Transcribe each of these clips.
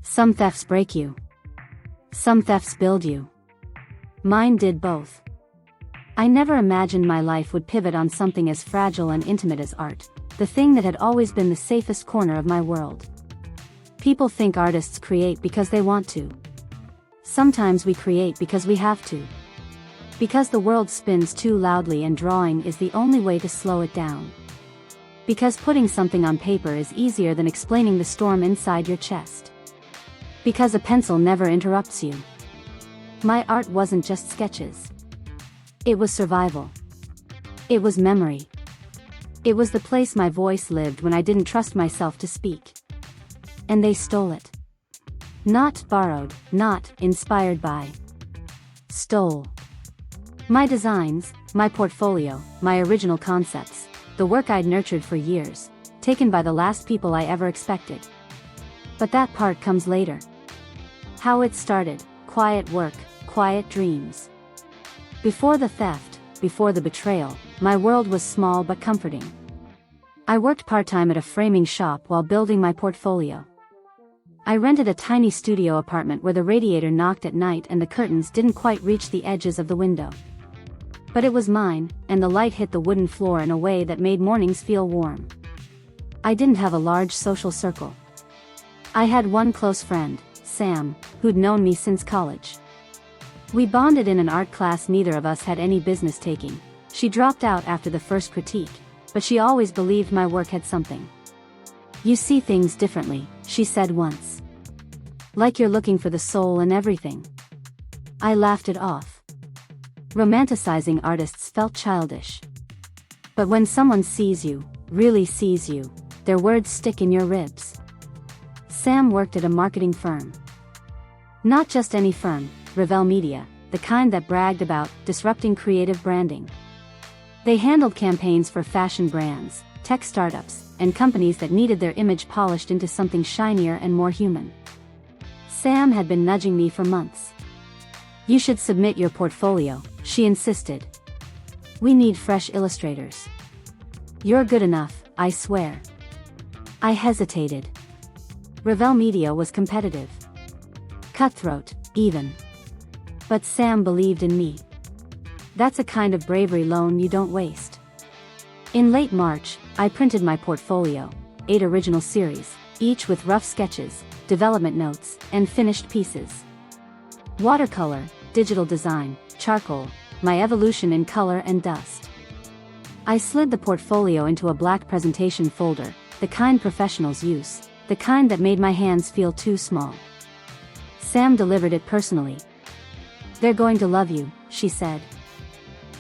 Some thefts break you. Some thefts build you. Mine did both. I never imagined my life would pivot on something as fragile and intimate as art, the thing that had always been the safest corner of my world. People think artists create because they want to. Sometimes we create because we have to. Because the world spins too loudly and drawing is the only way to slow it down. Because putting something on paper is easier than explaining the storm inside your chest. Because a pencil never interrupts you. My art wasn't just sketches. It was survival. It was memory. It was the place my voice lived when I didn't trust myself to speak. And they stole it. Not borrowed, not inspired by. Stole. My designs, my portfolio, my original concepts, the work I'd nurtured for years, taken by the last people I ever expected. But that part comes later. How it started, quiet work, quiet dreams. Before the theft, before the betrayal, my world was small but comforting. I worked part-time at a framing shop while building my portfolio. I rented a tiny studio apartment where the radiator knocked at night and the curtains didn't quite reach the edges of the window. But it was mine, and the light hit the wooden floor in a way that made mornings feel warm. I didn't have a large social circle. I had one close friend, Sam, who'd known me since college. We bonded in an art class neither of us had any business taking. She dropped out after the first critique, but she always believed my work had something. "You see things differently," she said once. "Like you're looking for the soul in everything." I laughed it off. Romanticizing artists felt childish. But when someone sees you, really sees you, their words stick in your ribs. Sam worked at a marketing firm. Not just any firm, Revel Media, the kind that bragged about disrupting creative branding. They handled campaigns for fashion brands, tech startups, and companies that needed their image polished into something shinier and more human. Sam had been nudging me for months. "You should submit your portfolio," she insisted. "We need fresh illustrators." "You're good enough, I swear." I hesitated. Revel Media was competitive. Cutthroat, even. But Sam believed in me. That's a kind of bravery loan you don't waste. In late March, I printed my portfolio, 8 original series, each with rough sketches, development notes, and finished pieces. Watercolor, digital design, charcoal, my evolution in color and dust. I slid the portfolio into a black presentation folder, the kind professionals use, the kind that made my hands feel too small. Sam delivered it personally. "They're going to love you," she said.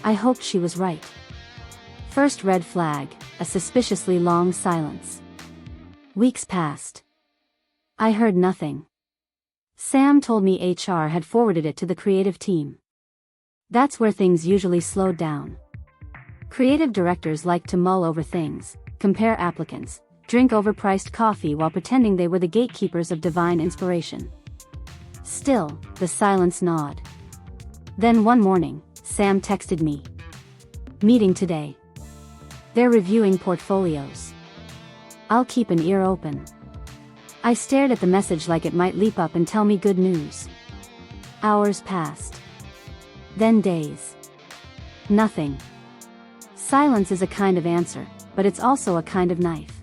I hoped she was right. First red flag, a suspiciously long silence. Weeks passed. I heard nothing. Sam told me HR had forwarded it to the creative team. That's where things usually slowed down. Creative directors like to mull over things, compare applicants, drink overpriced coffee while pretending they were the gatekeepers of divine inspiration. Still, the silence gnawed. Then one morning, Sam texted me. "Meeting today. They're reviewing portfolios. I'll keep an ear open." I stared at the message like it might leap up and tell me good news. Hours passed. Then days. Nothing. Silence is a kind of answer, but it's also a kind of knife.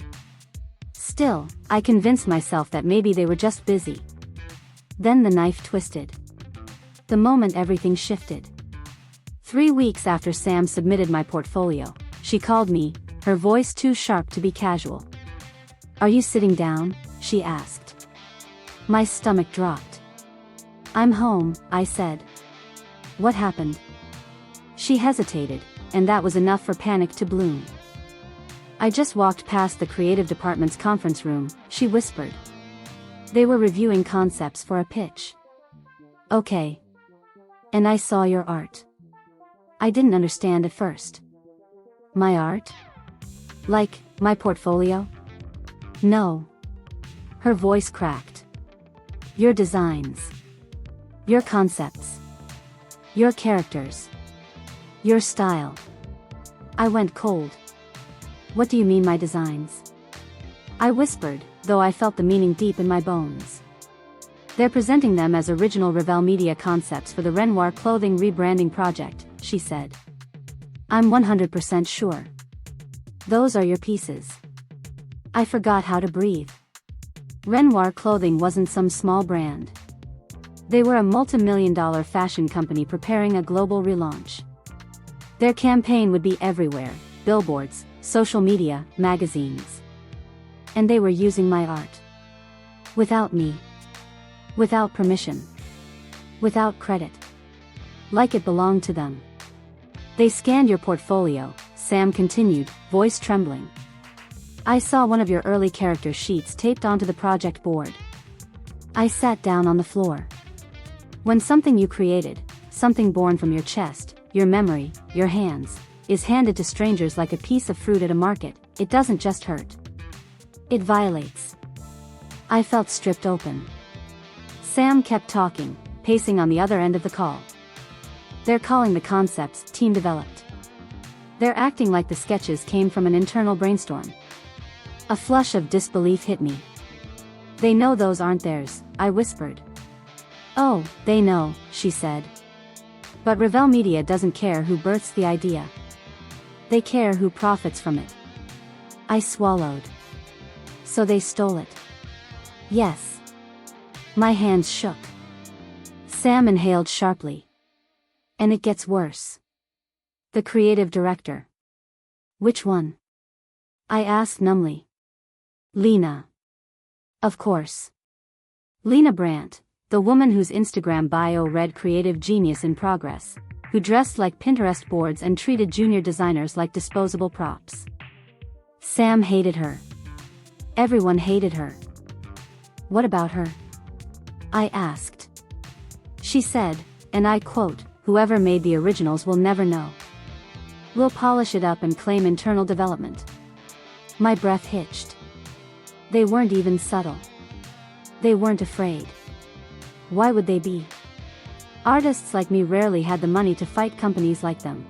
Still, I convinced myself that maybe they were just busy. Then the knife twisted. The moment everything shifted. 3 weeks after Sam submitted my portfolio, she called me, her voice too sharp to be casual. "Are you sitting down?" she asked. My stomach dropped. "I'm home," I said. "What happened?" She hesitated, and that was enough for panic to bloom. "I just walked past the creative department's conference room," she whispered. "They were reviewing concepts for a pitch." "Okay. And I saw your art." I didn't understand at first. "My art? Like, my portfolio?" "No." Her voice cracked. "Your designs. Your concepts. Your characters. Your style." I went cold. "What do you mean my designs?" I whispered, though I felt the meaning deep in my bones. They're presenting them as original Revell Media concepts for the Renoir clothing rebranding project, she said. I'm 100% sure. Those are your pieces. I forgot how to breathe. Renoir clothing wasn't some small brand. They were a multi-million-dollar fashion company preparing a global relaunch. Their campaign would be everywhere: billboards, social media, magazines. And they were using my art. Without me. Without permission. Without credit. Like it belonged to them. They scanned your portfolio, Sam continued, voice trembling. I saw one of your early character sheets taped onto the project board. I sat down on the floor. When something you created, something born from your chest, your memory, your hands, is handed to strangers like a piece of fruit at a market, it doesn't just hurt. It violates. I felt stripped open. Sam kept talking, pacing on the other end of the call. They're calling the concepts team developed. They're acting like the sketches came from an internal brainstorm. A flush of disbelief hit me. They know those aren't theirs, I whispered. Oh, they know, she said. But Revell Media doesn't care who births the idea. They care who profits from it. I swallowed. So they stole it. Yes. My hands shook. Sam inhaled sharply. And it gets worse. The creative director. Which one? I asked numbly. Lena. Of course. Lena Brandt, the woman whose Instagram bio read creative genius in progress, who dressed like Pinterest boards and treated junior designers like disposable props. Sam hated her. Everyone hated her. What about her? I asked. She said, and I quote, "Whoever made the originals will never know. We'll polish it up and claim internal development." My breath hitched. They weren't even subtle. They weren't afraid. Why would they be? Artists like me rarely had the money to fight companies like them.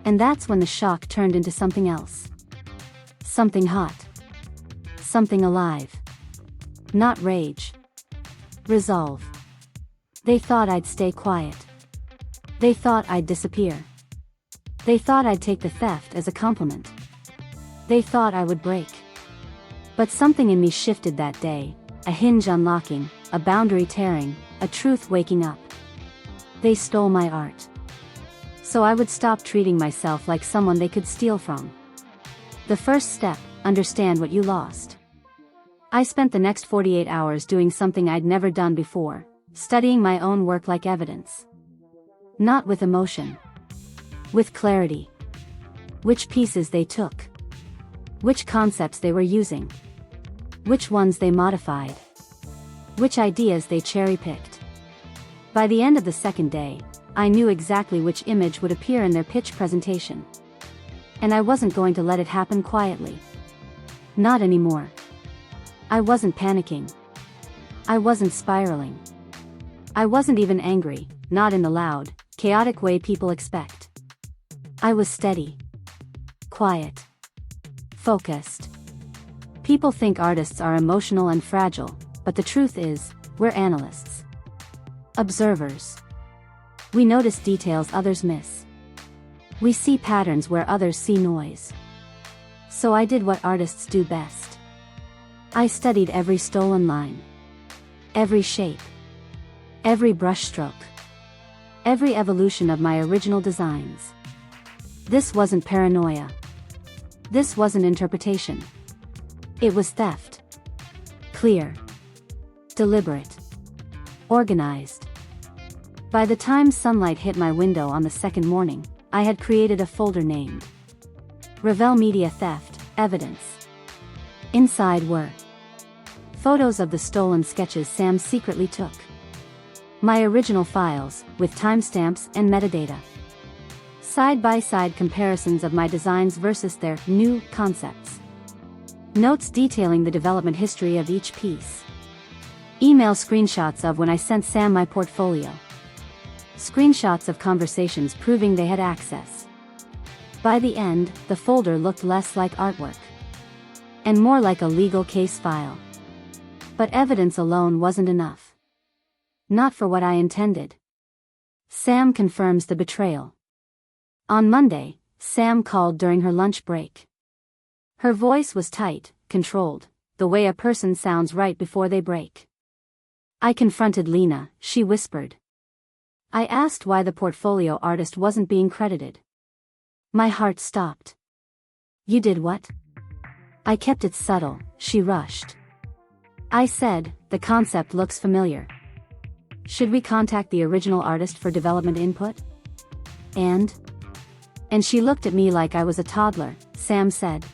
And that's when the shock turned into something else. Something hot. Something alive. Not rage. Resolve. They thought I'd stay quiet. They thought I'd disappear. They thought I'd take the theft as a compliment. They thought I would break. But something in me shifted that day, a hinge unlocking, a boundary tearing, a truth waking up. They stole my art. So I would stop treating myself like someone they could steal from. The first step, understand what you lost. I spent the next 48 hours doing something I'd never done before, studying my own work like evidence. Not with emotion. With clarity. Which pieces they took. Which concepts they were using. Which ones they modified. Which ideas they cherry-picked. By the end of the second day, I knew exactly which image would appear in their pitch presentation. And I wasn't going to let it happen quietly. Not anymore. I wasn't panicking. I wasn't spiraling. I wasn't even angry, not in the loud, chaotic way people expect. I was steady. Quiet. Focused. People think artists are emotional and fragile, but the truth is, we're analysts. Observers. We notice details others miss. We see patterns where others see noise. So I did what artists do best. I studied every stolen line. Every shape. Every brushstroke. Every evolution of my original designs. This wasn't paranoia. This wasn't interpretation. It was theft. Clear. Deliberate. Organized. By the time sunlight hit my window on the second morning, I had created a folder named Revell Media Theft, Evidence. Inside were photos of the stolen sketches Sam secretly took. My original files, with timestamps and metadata. Side-by-side comparisons of my designs versus their new concepts. Notes detailing the development history of each piece. Email screenshots of when I sent Sam my portfolio. Screenshots of conversations proving they had access. By the end, the folder looked less like artwork. And more like a legal case file. But evidence alone wasn't enough. Not for what I intended. Sam confirms the betrayal. On Monday, Sam called during her lunch break. Her voice was tight, controlled, the way a person sounds right before they break. I confronted Lena, she whispered. I asked why the portfolio artist wasn't being credited. My heart stopped. You did what? I kept it subtle, she rushed. I said, the concept looks familiar. Should we contact the original artist for development input? And she looked at me like I was a toddler, Sam said.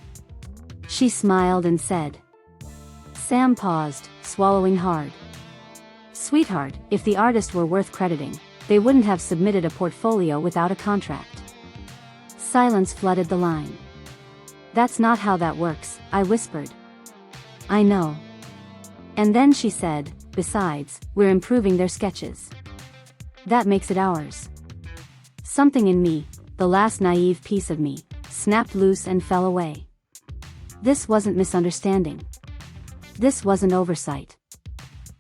She smiled and said. Sam paused, swallowing hard. Sweetheart, if the artist were worth crediting, they wouldn't have submitted a portfolio without a contract. Silence flooded the line. That's not how that works, I whispered. I know. And then she said, besides, we're improving their sketches. That makes it ours. Something in me, the last naive piece of me, snapped loose and fell away. This wasn't misunderstanding. This wasn't oversight.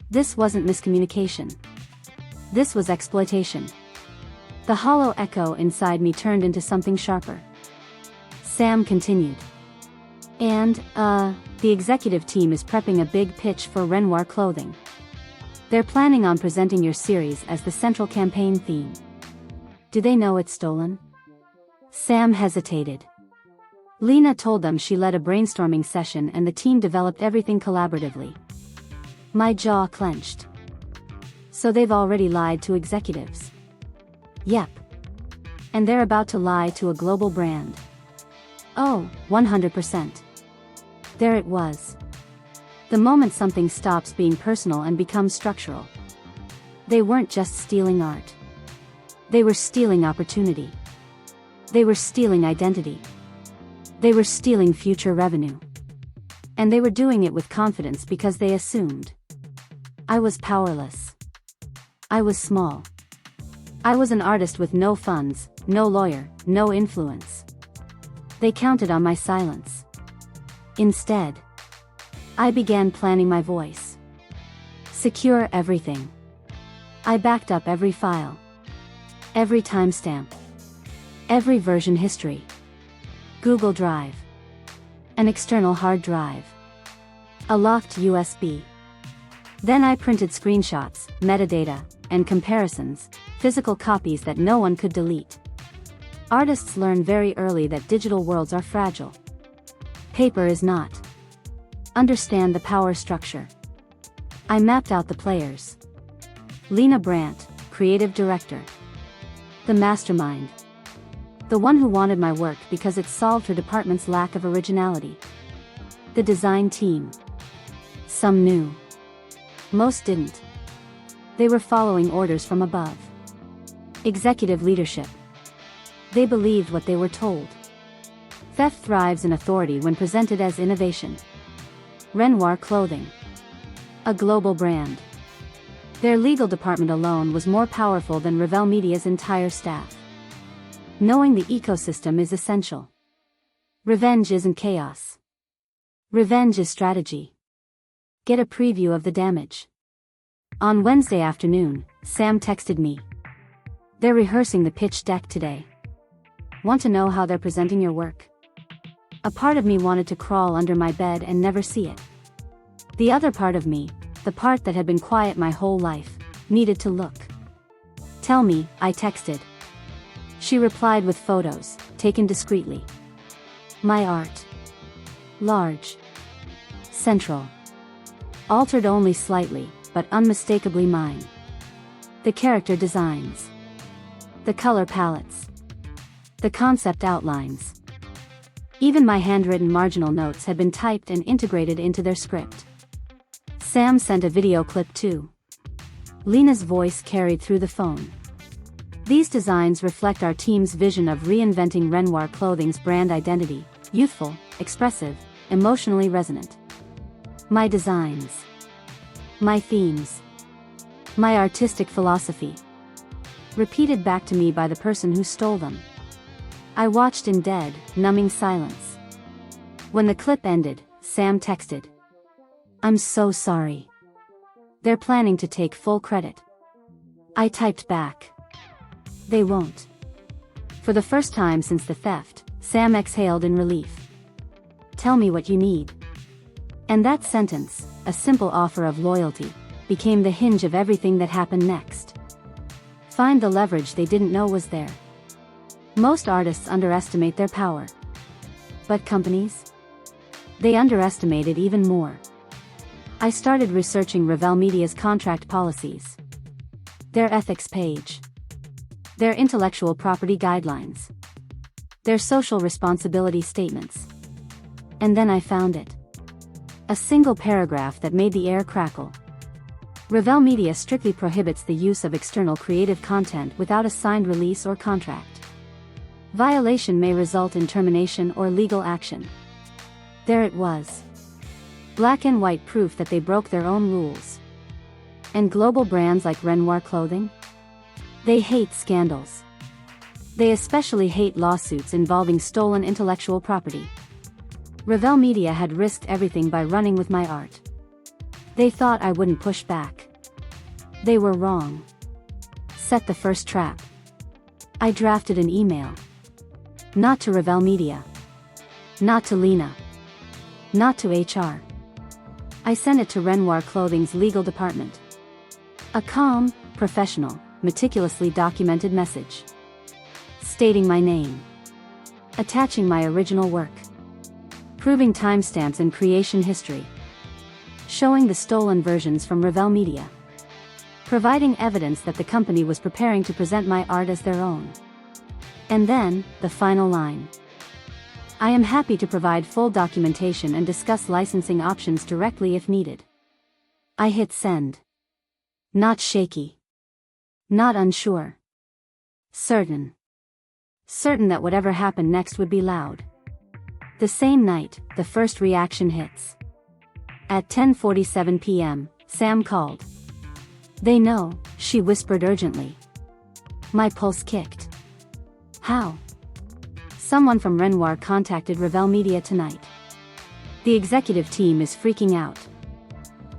This wasn't miscommunication. This was exploitation. The hollow echo inside me turned into something sharper. Sam continued. And, the executive team is prepping a big pitch for Renoir clothing. They're planning on presenting your series as the central campaign theme. Do they know it's stolen? Sam hesitated. Lena told them she led a brainstorming session and the team developed everything collaboratively. My jaw clenched. So they've already lied to executives. Yep. And they're about to lie to a global brand. Oh, 100%. There it was. The moment something stops being personal and becomes structural. They weren't just stealing art. They were stealing opportunity. They were stealing identity. They were stealing future revenue. And they were doing it with confidence because they assumed. I was powerless. I was small. I was an artist with no funds, no lawyer, no influence. They counted on my silence. Instead, I began planning my voice. Secure everything. I backed up every file. Every timestamp. Every version history. Google Drive. An external hard drive. A locked USB. Then I printed screenshots, metadata, and comparisons, physical copies that no one could delete. Artists learn very early that digital worlds are fragile. Paper is not. Understand the power structure. I mapped out the players. Lena Brandt, creative director. The mastermind. The one who wanted my work because it solved her department's lack of originality. The design team. Some knew. Most didn't. They were following orders from above. Executive leadership. They believed what they were told. Theft thrives in authority when presented as innovation. Renoir clothing. A global brand. Their legal department alone was more powerful than Revell Media's entire staff. Knowing the ecosystem is essential. Revenge isn't chaos. Revenge is strategy. Get a preview of the damage. On Wednesday afternoon, Sam texted me. They're rehearsing the pitch deck today. Want to know how they're presenting your work? A part of me wanted to crawl under my bed and never see it. The other part of me, the part that had been quiet my whole life, needed to look. Tell me, I texted. She replied with photos, taken discreetly. My art. Large. Central. Altered only slightly, but unmistakably mine. The character designs. The color palettes. The concept outlines. Even my handwritten marginal notes had been typed and integrated into their script. Sam sent a video clip too. Lena's voice carried through the phone. These designs reflect our team's vision of reinventing Renoir clothing's brand identity, youthful, expressive, emotionally resonant. My designs. My themes. My artistic philosophy. Repeated back to me by the person who stole them. I watched in dead, numbing silence. When the clip ended, Sam texted. I'm so sorry. They're planning to take full credit. I typed back. They won't. For the first time since the theft, Sam exhaled in relief. Tell me what you need. And that sentence, a simple offer of loyalty, became the hinge of everything that happened next. Find the leverage they didn't know was there. Most artists underestimate their power. But companies? They underestimate it even more. I started researching Revell Media's contract policies. Their ethics page. Their intellectual property guidelines. Their social responsibility statements. And then I found it. A single paragraph that made the air crackle. Revell Media strictly prohibits the use of external creative content without a signed release or contract. Violation may result in termination or legal action. There it was. Black and white proof that they broke their own rules. And global brands like Renoir Clothing? They hate scandals. They especially hate lawsuits involving stolen intellectual property. Revell Media had risked everything by running with my art. They thought I wouldn't push back. They were wrong. Set the first trap. I drafted an email. Not to Revell Media. Not to Lena. Not to HR. I sent it to Renoir Clothing's legal department. A calm, professional, meticulously documented message. Stating my name. Attaching my original work. Proving timestamps in creation history. Showing the stolen versions from Revell Media. Providing evidence that the company was preparing to present my art as their own. And then, the final line. I am happy to provide full documentation and discuss licensing options directly if needed. I hit send. Not shaky. Not unsure. Certain. Certain that whatever happened next would be loud. The same night, the first reaction hits. At 10:47 p.m., Sam called. They know, she whispered urgently. My pulse kicked. How? Someone from Renoir contacted Revell Media tonight. The executive team is freaking out.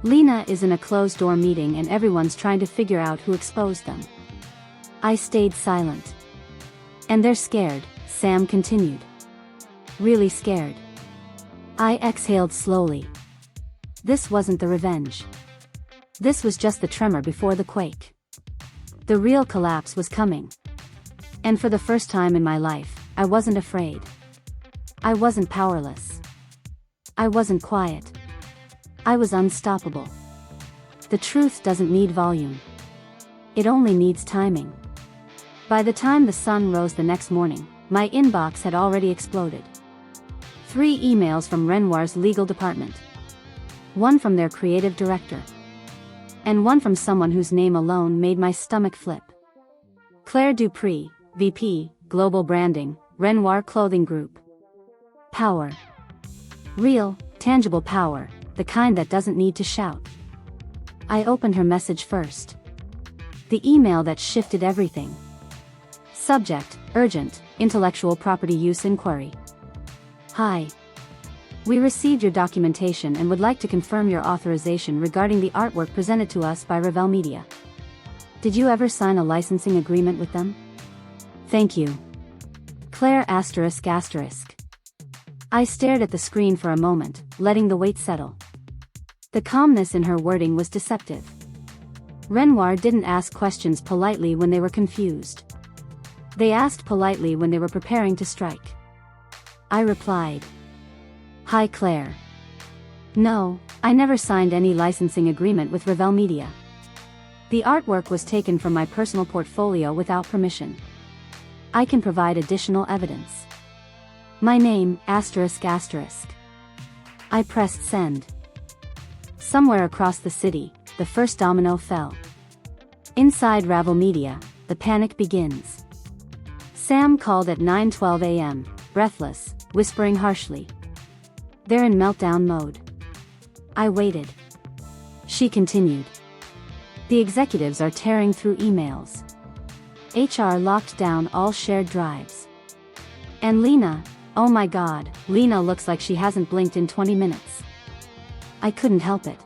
Lena is in a closed-door meeting and everyone's trying to figure out who exposed them. I stayed silent. And they're scared, Sam continued. Really scared. I exhaled slowly. This wasn't the revenge. This was just the tremor before the quake. The real collapse was coming. And for the first time in my life, I wasn't afraid. I wasn't powerless. I wasn't quiet. I was unstoppable. The truth doesn't need volume. It only needs timing. By the time the sun rose the next morning, my inbox had already exploded. 3 emails from Renoir's legal department. 1 from their creative director. And 1 from someone whose name alone made my stomach flip. Claire Dupree, VP, Global Branding, Renoir Clothing Group. Power. Real, tangible power, the kind that doesn't need to shout. I opened her message first. The email that shifted everything. Subject, urgent, intellectual property use inquiry. Hi. We received your documentation and would like to confirm your authorization regarding the artwork presented to us by Revell Media. Did you ever sign a licensing agreement with them? Thank you. Claire ****. I stared at the screen for a moment, letting the weight settle. The calmness in her wording was deceptive. Renoir didn't ask questions politely when they were confused. They asked politely when they were preparing to strike. I replied. Hi Claire. No, I never signed any licensing agreement with Revell Media. The artwork was taken from my personal portfolio without permission. I can provide additional evidence. My name, ****. I pressed send. Somewhere across the city, the first domino fell. Inside Revell Media, the panic begins. Sam called at 9:12 a.m., breathless, whispering harshly. They're in meltdown mode. I waited. She continued. The executives are tearing through emails. HR locked down all shared drives. And Lena, oh my god, Lena looks like she hasn't blinked in 20 minutes. I couldn't help it.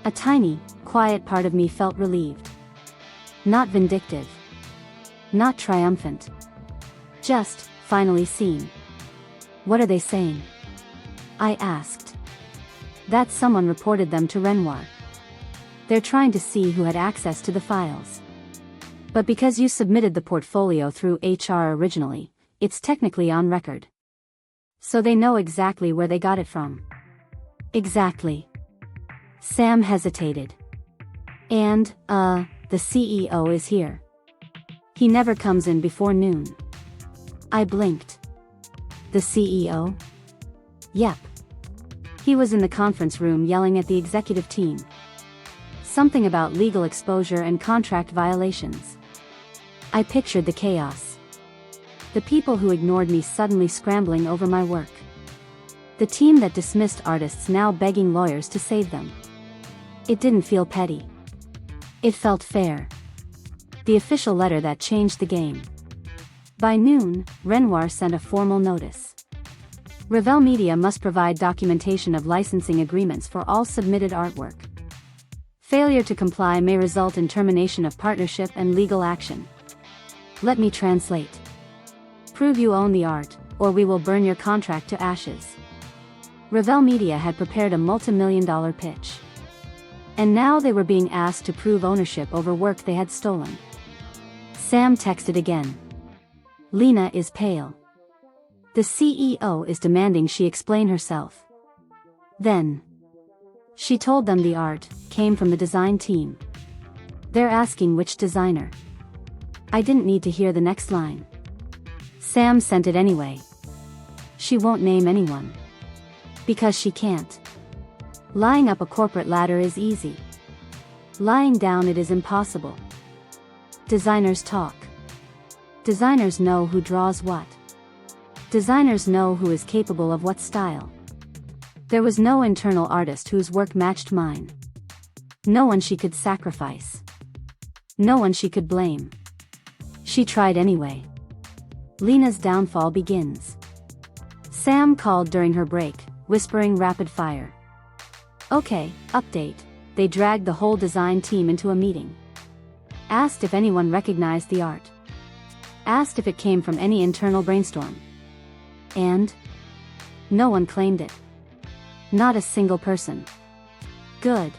A tiny, quiet part of me felt relieved. Not vindictive. Not triumphant. Just, finally seen. What are they saying? I asked. That someone reported them to Renoir. They're trying to see who had access to the files. But because you submitted the portfolio through HR originally, it's technically on record. So they know exactly where they got it from. Exactly. Sam hesitated. And, the CEO is here. He never comes in before noon. I blinked. The CEO? Yep. He was in the conference room yelling at the executive team. Something about legal exposure and contract violations. I pictured the chaos. The people who ignored me suddenly scrambling over my work. The team that dismissed artists now begging lawyers to save them. It didn't feel petty. It felt fair. The official letter that changed the game. By noon, Renoir sent a formal notice. Revel Media must provide documentation of licensing agreements for all submitted artwork. Failure to comply may result in termination of partnership and legal action. Let me translate. Prove you own the art, or we will burn your contract to ashes. Revel Media had prepared a multi-million-dollar pitch. And now they were being asked to prove ownership over work they had stolen. Sam texted again. Lena is pale. The CEO is demanding she explain herself. Then, she told them the art came from the design team. They're asking which designer. I didn't need to hear the next line. Sam sent it anyway. She won't name anyone. Because she can't. Lying up a corporate ladder is easy. Lying down it is impossible. Designers talk. Designers know who draws what. Designers know who is capable of what style. There was no internal artist whose work matched mine. No one she could sacrifice. No one she could blame. She tried anyway. Lena's downfall begins. Sam called during her break, whispering rapid fire. Okay, update. They dragged the whole design team into a meeting. Asked if anyone recognized the art. Asked if it came from any internal brainstorm. And? No one claimed it. Not a single person. Good.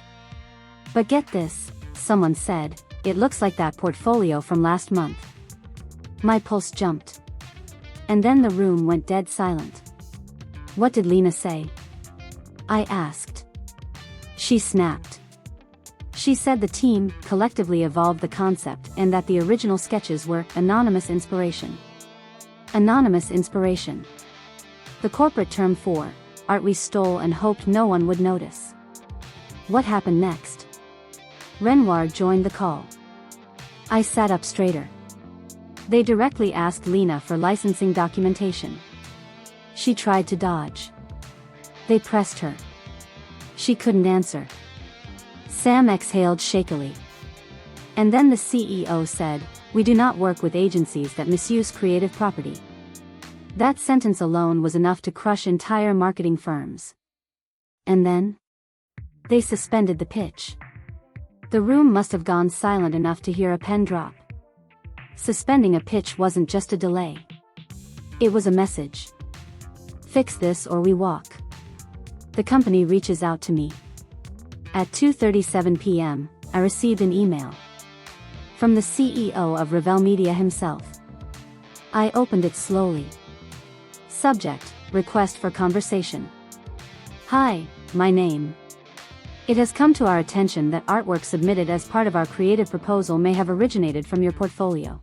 But get this, someone said, it looks like that portfolio from last month. My pulse jumped. And then the room went dead silent. What did Lena say? I asked. She snapped. She said the team collectively evolved the concept and that the original sketches were anonymous inspiration. Anonymous inspiration. The corporate term for art we stole and hoped no one would notice. What happened next? Renoir joined the call. I sat up straighter. They directly asked Lena for licensing documentation. She tried to dodge. They pressed her. She couldn't answer. Sam exhaled shakily. And then the CEO said, "We do not work with agencies that misuse creative property." That sentence alone was enough to crush entire marketing firms. And then? They suspended the pitch. The room must have gone silent enough to hear a pen drop. Suspending a pitch wasn't just a delay. It was a message. Fix this or we walk. The company reaches out to me. At 2:37 p.m., I received an email. From the CEO of Revel Media himself. I opened it slowly. Subject, request for conversation. Hi, my name. It has come to our attention that artwork submitted as part of our creative proposal may have originated from your portfolio.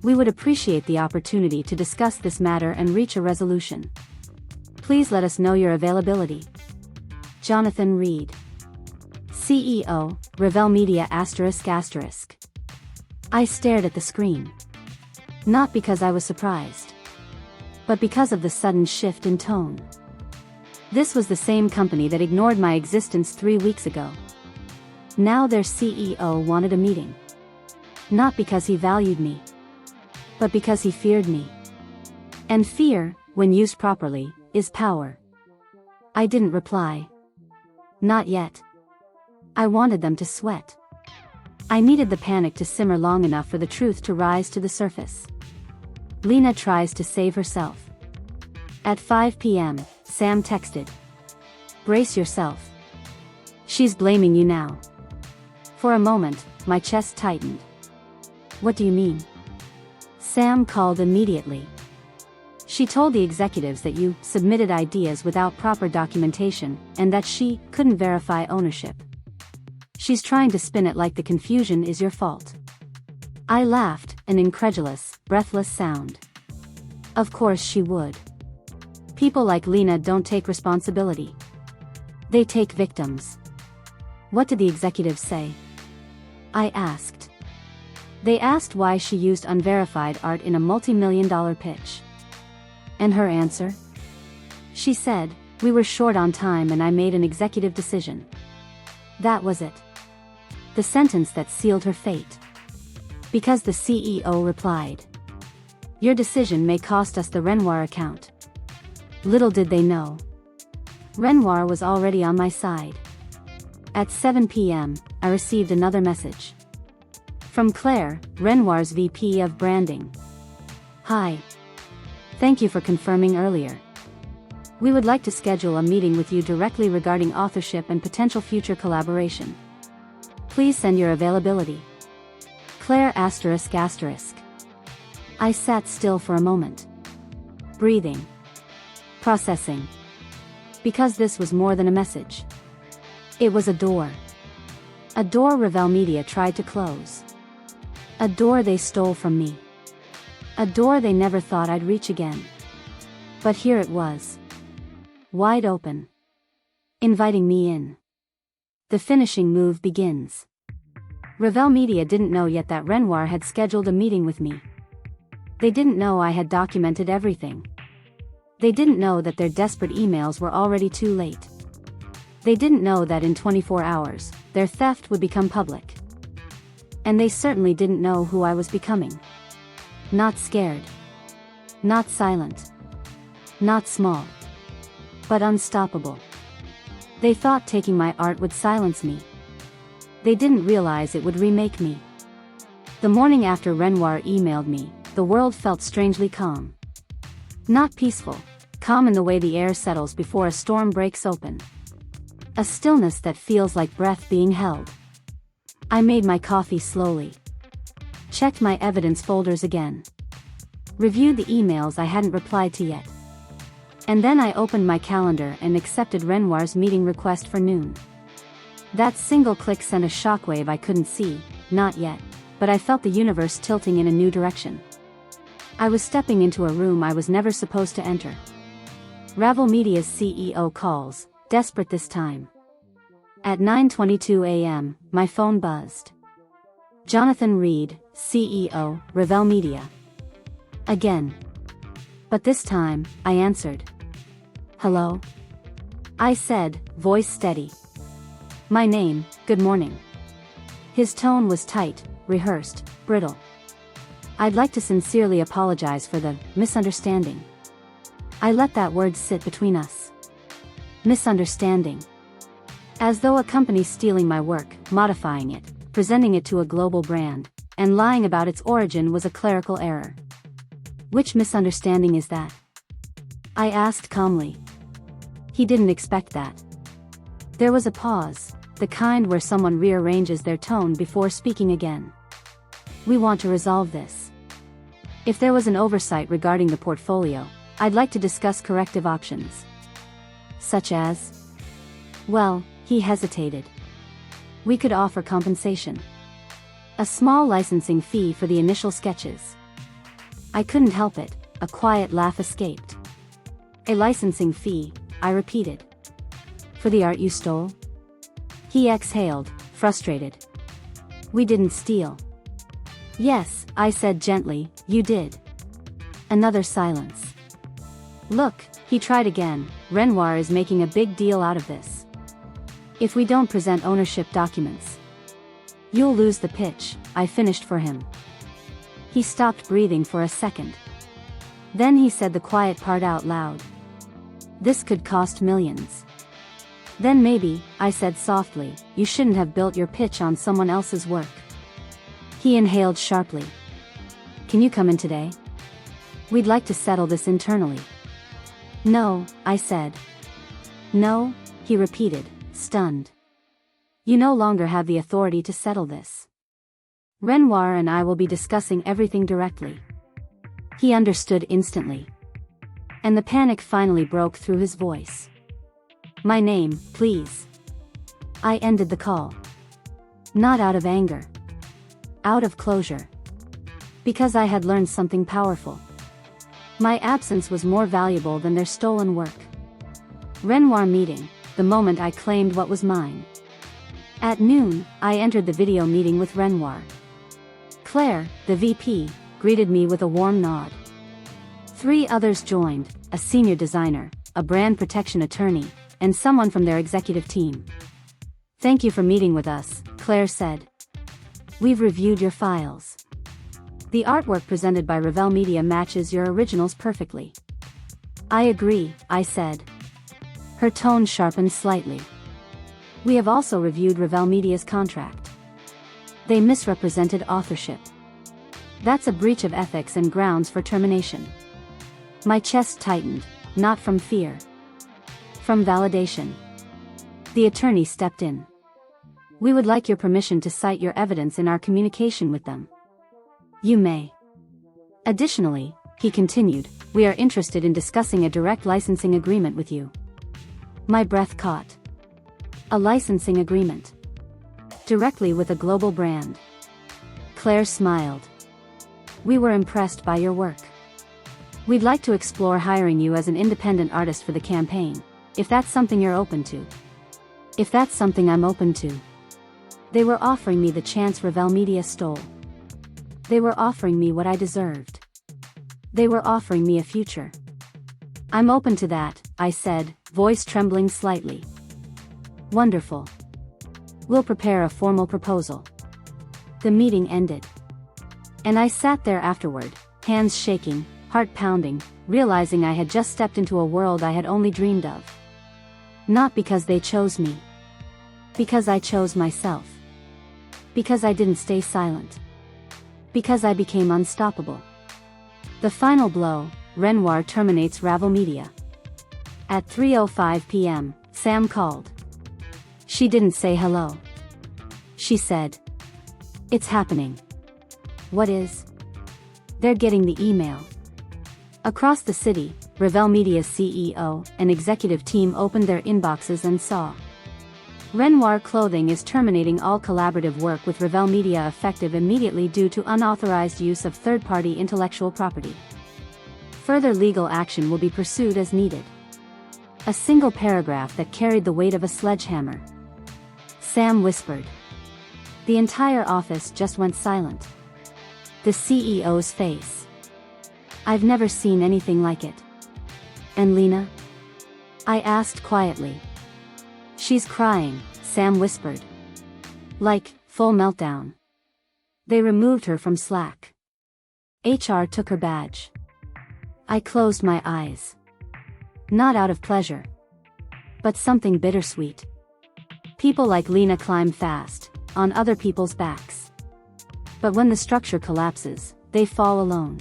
We would appreciate the opportunity to discuss this matter and reach a resolution. Please let us know your availability. Jonathan Reed. CEO, Revel Media ***. I stared at the screen. Not because I was surprised. But because of the sudden shift in tone. This was the same company that ignored my existence 3 weeks ago. Now their CEO wanted a meeting. Not because he valued me. But because he feared me. And fear, when used properly, is power. I didn't reply. Not yet. I wanted them to sweat. I needed the panic to simmer long enough for the truth to rise to the surface. Lena tries to save herself. At 5 p.m., Sam texted. Brace yourself. She's blaming you now. For a moment, my chest tightened. What do you mean? Sam called immediately. She told the executives that you submitted ideas without proper documentation, and that she couldn't verify ownership. She's trying to spin it like the confusion is your fault. I laughed, an incredulous, breathless sound. Of course she would. People like Lena don't take responsibility. They take victims. What did the executives say? I asked. They asked why she used unverified art in a multi-million-dollar pitch. And her answer? She said, we were short on time and I made an executive decision. That was it. The sentence that sealed her fate. Because the CEO replied. Your decision may cost us the Renoir account. Little did they know. Renoir was already on my side. At 7 p.m., I received another message. From Claire, Renoir's VP of Branding. Hi. Thank you for confirming earlier. We would like to schedule a meeting with you directly regarding authorship and potential future collaboration. Please send your availability. Claire ****. I sat still for a moment. Breathing. Processing. Because this was more than a message. It was a door. A door Revel Media tried to close. A door they stole from me. A door they never thought I'd reach again. But here it was. Wide open. Inviting me in. The finishing move begins. Revel Media didn't know yet that Renoir had scheduled a meeting with me. They didn't know I had documented everything. They didn't know that their desperate emails were already too late. They didn't know that in 24 hours, their theft would become public. And they certainly didn't know who I was becoming. Not scared. Not silent. Not small. But unstoppable. They thought taking my art would silence me. They didn't realize it would remake me. The morning after Renoir emailed me, the world felt strangely calm. Not peaceful, calm in the way the air settles before a storm breaks open. A stillness that feels like breath being held. I made my coffee slowly. Checked my evidence folders again. Reviewed the emails I hadn't replied to yet. And then I opened my calendar and accepted Renoir's meeting request for noon. That single click sent a shockwave I couldn't see, not yet, but I felt the universe tilting in a new direction. I was stepping into a room I was never supposed to enter. Revel Media's CEO calls, desperate this time. At 9:22 a.m., my phone buzzed. Jonathan Reed, CEO, Revel Media. Again. But this time, I answered. Hello? I said, voice steady. My name, good morning. His tone was tight, rehearsed, brittle. I'd like to sincerely apologize for the misunderstanding. I let that word sit between us. Misunderstanding. As though a company stealing my work, modifying it, presenting it to a global brand, and lying about its origin was a clerical error. Which misunderstanding is that? I asked calmly. He didn't expect that. There was a pause, the kind where someone rearranges their tone before speaking again. We want to resolve this. If there was an oversight regarding the portfolio, I'd like to discuss corrective options. Such as? Well, he hesitated. We could offer compensation. A small licensing fee for the initial sketches. I couldn't help it, a quiet laugh escaped. A licensing fee, I repeated. For the art you stole? He exhaled, frustrated. We didn't steal. Yes, I said gently, you did. Another silence. Look, he tried again, Renoir is making a big deal out of this. If we don't present ownership documents, you'll lose the pitch, I finished for him. He stopped breathing for a second. Then he said the quiet part out loud. This could cost millions. Then maybe, I said softly, you shouldn't have built your pitch on someone else's work. He inhaled sharply. Can you come in today? We'd like to settle this internally. No, I said. No, he repeated, stunned. You no longer have the authority to settle this. Renoir and I will be discussing everything directly. He understood instantly. And the panic finally broke through his voice. My name, please. I ended the call. Not out of anger. Out of closure. Because I had learned something powerful. My absence was more valuable than their stolen work. Renoir meeting, the moment I claimed what was mine. At noon, I entered the video meeting with Renoir. Claire, the VP, greeted me with a warm nod. 3 others joined, a senior designer, a brand protection attorney, and someone from their executive team. Thank you for meeting with us, Claire said. We've reviewed your files. The artwork presented by Revel Media matches your originals perfectly. I agree, I said. Her tone sharpened slightly. We have also reviewed Revel Media's contract. They misrepresented authorship. That's a breach of ethics and grounds for termination. My chest tightened, not from fear. From validation. The attorney stepped in. We would like your permission to cite your evidence in our communication with them. You may. Additionally, he continued, we are interested in discussing a direct licensing agreement with you. My breath caught. A licensing agreement. Directly with a global brand. Claire smiled. We were impressed by your work. We'd like to explore hiring you as an independent artist for the campaign, if that's something you're open to. If that's something I'm open to. They were offering me the chance Revel Media stole. They were offering me what I deserved. They were offering me a future. I'm open to that, I said, voice trembling slightly. Wonderful. We'll prepare a formal proposal. The meeting ended. And I sat there afterward, hands shaking, heart pounding, realizing I had just stepped into a world I had only dreamed of. Not because they chose me. Because I chose myself. Because I didn't stay silent. Because I became unstoppable. The final blow, Renoir terminates Revel Media. At 3:05 p.m., Sam called. She didn't say hello. She said, it's happening. What is? They're getting the email. Across the city, Revel Media's CEO and executive team opened their inboxes and saw. Renoir Clothing is terminating all collaborative work with Revel Media effective immediately due to unauthorized use of third-party intellectual property. Further legal action will be pursued as needed. A single paragraph that carried the weight of a sledgehammer. Sam whispered. The entire office just went silent. The CEO's face. I've never seen anything like it. And Lena? I asked quietly. She's crying, Sam whispered. Like, full meltdown. They removed her from Slack. HR took her badge. I closed my eyes. Not out of pleasure. But something bittersweet. People like Lena climb fast, on other people's backs. But when the structure collapses, they fall alone.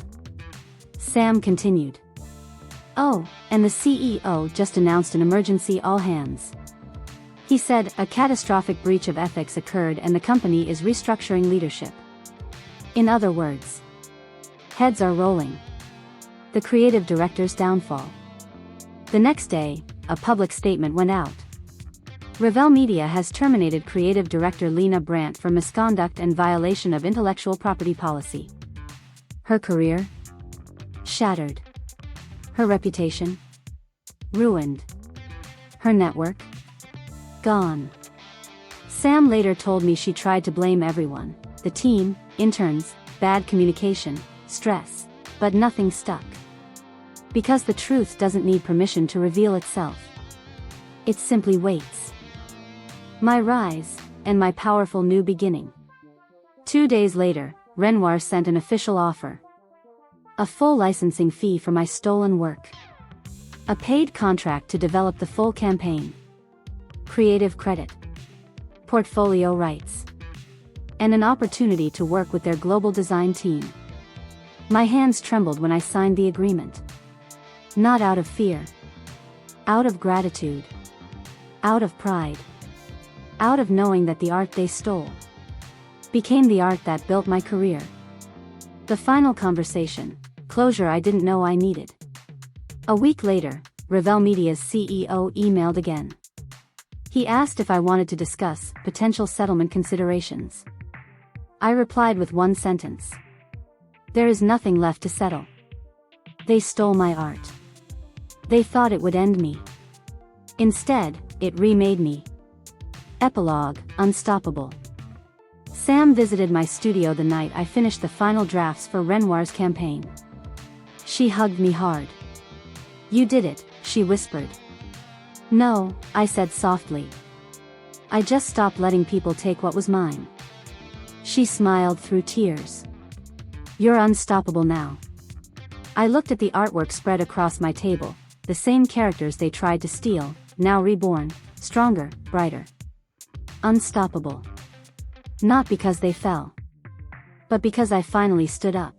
Sam continued. Oh, and the CEO just announced an emergency all hands. He said a catastrophic breach of ethics occurred and the company is restructuring leadership. In other words, heads are rolling. The creative director's downfall. The next day, a public statement went out. Revel Media has terminated creative director Lena Brandt for misconduct and violation of intellectual property policy. Her career? Shattered. Her reputation? Ruined. Her network? Gone. Sam later told me she tried to blame everyone, the team, interns, bad communication, stress, but nothing stuck. Because the truth doesn't need permission to reveal itself. It simply waits. My rise, and my powerful new beginning. 2 days later, Renoir sent an official offer. A full licensing fee for my stolen work. A paid contract to develop the full campaign. Creative credit. Portfolio rights. and an opportunity to work with their global design team. My hands trembled when I signed the agreement. Not out of fear. Out of gratitude. Out of pride. Out of knowing that the art they stole became the art that built my career. The final conversation, closure I didn't know I needed. A week later, Revel Media's CEO emailed again. He asked if I wanted to discuss potential settlement considerations. I replied with one sentence. There is nothing left to settle. They stole my art. They thought it would end me. Instead, it remade me. Epilogue, Unstoppable. Sam visited my studio the night I finished the final drafts for Renoir's campaign. She hugged me hard. You did it, she whispered. No, I said softly. I just stopped letting people take what was mine. She smiled through tears. You're unstoppable now. I looked at the artwork spread across my table, the same characters they tried to steal, now reborn, stronger, brighter. Unstoppable. Not because they fell, but because I finally stood up.